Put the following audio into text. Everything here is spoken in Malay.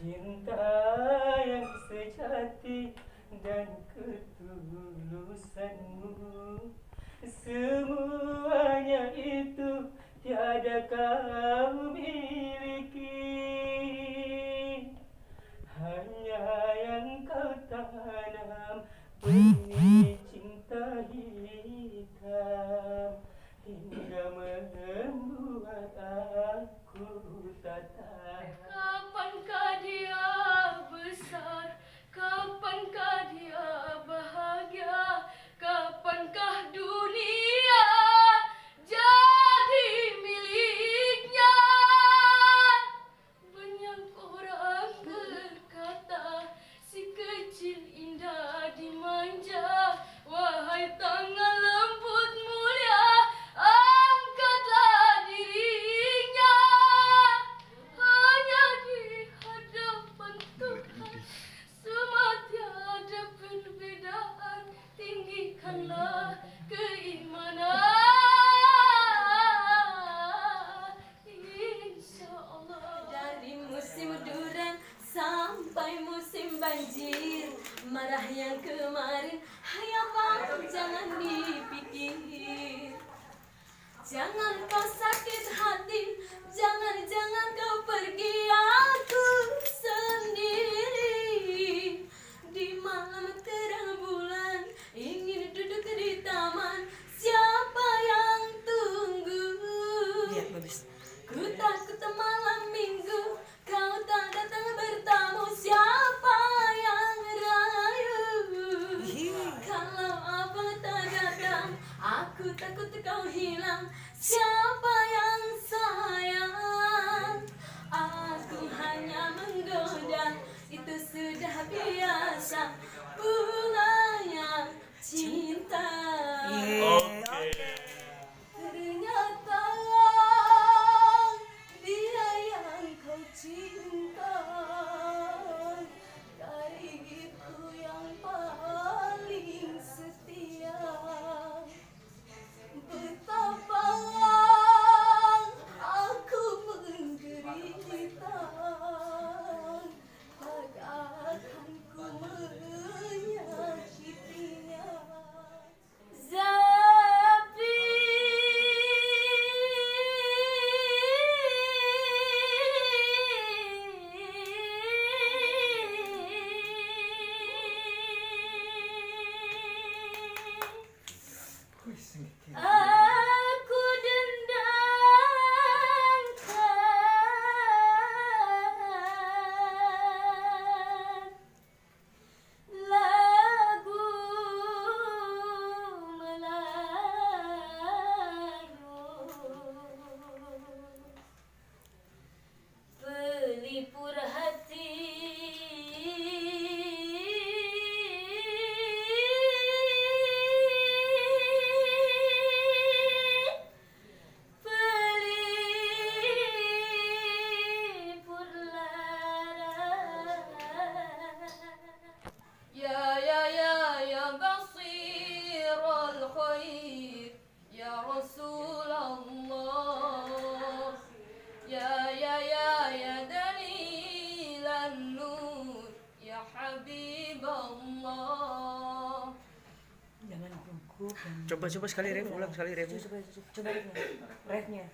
Cinta yang sejati dan ketulusanmu, semuanya itu tiada kau miliki. Hanya yang kau tanam benih cinta hitam, hingga membuat aku tak tahan. Kapankah dia besar? Kapankah dia bahagia? Kapankah dunia jadi miliknya? Banyak orang berkata si kecil indah dimanja. Wahai tangan lembut mulia, angkatlah dirinya. Hanya di hadapan Tuhan semua tiada perbedaan. Tinggikanlah keimanan, insyaAllah. Dari musim durian sampai musim banjir, marah yang kemarin, hai abang jangan dipikir. Jangan kau sakit hati, jangan kau pergi, aku sendiri. Di malam terang bulan, ingin duduk di taman, siapa yang tunggu? Lihat bagus. Ku takut malam minggu, kau tak datang bertamu, siapa yang rayu? Kalau abang tak datang, aku takut kau hilang, siapa yang sayang? Aku hanya menggoda, itu sudah biasa, bunganya cinta. Ternyata dia yang kau cinta, dari itu yang paling setia. Betapa aku menderita, takkan ku menyakitinya. Aku dendangkan lagu Melayu, pelipur hati. Ya basirul khair, ya Rasulullah, ya dalilan nur, ya Habiballah. Jangan gugup. Coba sekali ref, ulang sekali ref. Coba refnya.